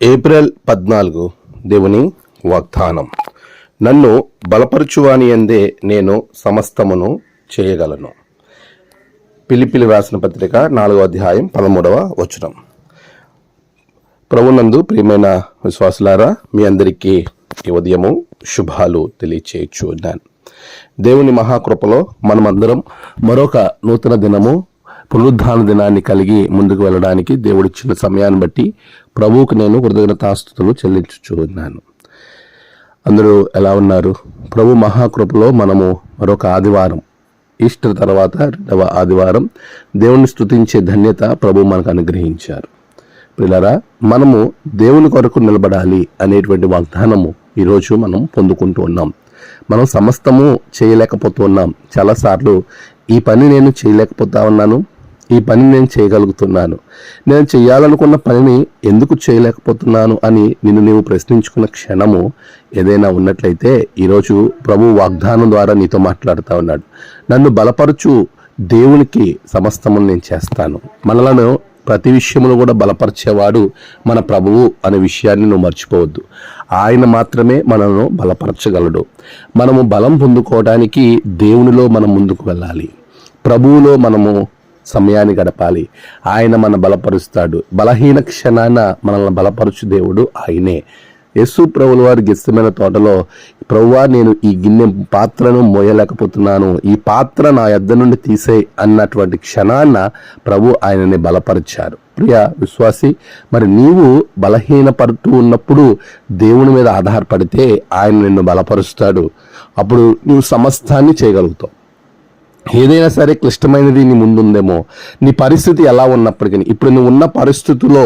April 14 దేవుని వాగ్దానం. నన్ను బలపరచువాని యందే నేను సమస్తమును చేయగలను. ఫిలిప్పీయులకు రాసిన పత్రిక 4వ అధ్యాయం 13వ వచనం. ప్రభునందు ప్రియమైన విశ్వాసులారా, మీ అందరికీ ఈ ఉదయము శుభాలు తెలియచేయచ్చు ఉన్నాను. దేవుని మహాకృపలో మనమందరం మరొక నూతన దినము, పునరుద్ధాన దినాన్ని కలిగి ముందుకు వెళ్ళడానికి దేవుడిచ్చిన సమయాన్ని బట్టి ప్రభువుకు నేను కృతజ్ఞతాస్తుతులు చెల్లించుచూ ఉన్నాను. అందరూ ఎలా ఉన్నారు? ప్రభు మహాకృపలో మనము మరొక ఆదివారం, ఈస్టర్ తర్వాత 2వ ఆదివారం దేవుని స్తుతించే ధన్యత ప్రభు మనకు అనుగ్రహించారు. పిల్లరా, మనము దేవుని కొరకు నిలబడాలి అనేటువంటి వాగ్దానము ఈరోజు మనం పొందుకుంటూ ఉన్నాం. మనం సమస్తము చేయలేకపోతున్నాం. చాలాసార్లు ఈ పని నేను చేయలేకపోతా ఉన్నాను, ఈ పని నేను చేయగలుగుతున్నాను, నేను చేయాలనుకున్న పనిని ఎందుకు చేయలేకపోతున్నాను అని నిన్ను నీవు ప్రశ్నించుకున్న క్షణము ఏదైనా ఉన్నట్లయితే ఈరోజు ప్రభు వాగ్దానం ద్వారా నీతో మాట్లాడుతూ ఉన్నాడు. నన్ను బలపరచు దేవునికి సమస్తము నేను చేస్తాను. మనలను ప్రతి విషయంలో కూడా బలపరిచేవాడు మన ప్రభువు అనే విషయాన్ని నువ్వు మర్చిపోవద్దు. ఆయన మాత్రమే మనను బలపరచగలడు. మనము బలం పొందుకోవడానికి దేవునిలో మనం ముందుకు వెళ్ళాలి. ప్రభువులో మనము సమయాన్ని గడపాలి. ఆయన మన బలపరుస్తాడు. బలహీన క్షణాన మనల్ని బలపరచు దేవుడు ఆయనే. యేసు ప్రభుల వారి గెత్సెమనే తోటలో, ప్రభువా, నేను ఈ గిన్నె పాత్రను మోయలేకపోతున్నాను, ఈ పాత్ర నా యొద్ద నుండి తీసేయ్ అన్నటువంటి క్షణాన ప్రభు ఆయనని బలపరిచారు. ప్రియ విశ్వాసి, మరి నీవు బలహీనపడుతూ ఉన్నప్పుడు దేవుని మీద ఆధారపడితే ఆయన నిన్ను బలపరుస్తాడు. అప్పుడు నువ్వు సమస్తాన్ని చేయగలుగుతావు. ఏదైనా సరే క్లిష్టమైనది నీ ముందుందేమో, నీ పరిస్థితి ఎలా ఉన్నప్పటికీ, ఇప్పుడు నువ్వు ఉన్న పరిస్థితిలో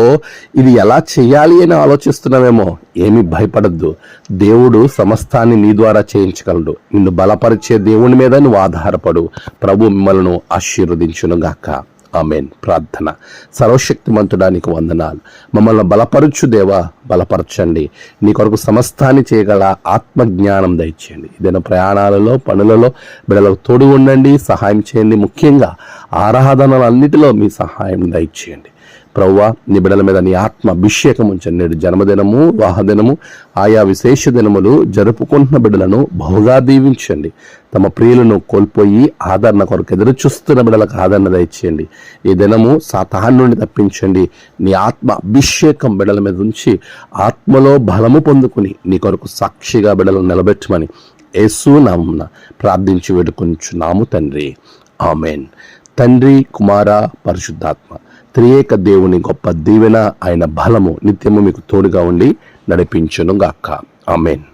ఇది ఎలా చేయాలి అని ఆలోచిస్తున్నావేమో, ఏమీ భయపడద్దు. దేవుడు సమస్తాన్ని నీ ద్వారా చేయించగలడు. నిన్ను బలపరిచే దేవుని మీద నువ్వు ఆధారపడు. ప్రభు మిమ్మల్ని ఆశీర్వదించునుగాక. ఆమేన్. ప్రార్థన. సర్వశక్తిమంతుడానికి వందనాలు. మమ్మల్ని బలపరచు దేవా, బలపరచండి. నీ కొరకు సమస్తాన్ని చేయగల ఆత్మజ్ఞానం దయచేయండి. ఏదైనా ప్రయాణాలలో, పనులలో బిడ్డలకు తోడు ఉండండి, సహాయం చేయండి. ముఖ్యంగా ఆరాధనలన్నిటిలో మీ సహాయం దయచేయండి. ప్రభువా, నీ బిడ్డల మీద నీ ఆత్మ అభిషేకం ఉంచండి. నేడు జన్మదినము, వివాహదినము, ఆయా విశేష దినములు జరుపుకుంటున్న బిడ్డలను బహుగా దీవించండి. తమ ప్రియులను కోల్పోయి ఆదరణ కొరకు ఎదురు చూస్తున్న బిడ్డలకు ఆదరణ దయచేయండి. ఈ దినము సాతాను నుండి తప్పించండి. నీ ఆత్మ అభిషేకం బిడ్డల మీద ఉంచి ఆత్మలో బలము పొందుకుని నీ కొరకు సాక్షిగా బిడ్డలను నిలబెట్టమని యేసు నామమున ప్రార్థించి వేడుకొంచున్నాము తండ్రి. ఆమేన్. తండ్రి, కుమార, పరిశుద్ధాత్మ త్రియేక దేవుని గొప్ప దీవెన, ఆయన బలము నిత్యము మీకు తోడుగా ఉండి నడిపించును గాక. ఆమేన్.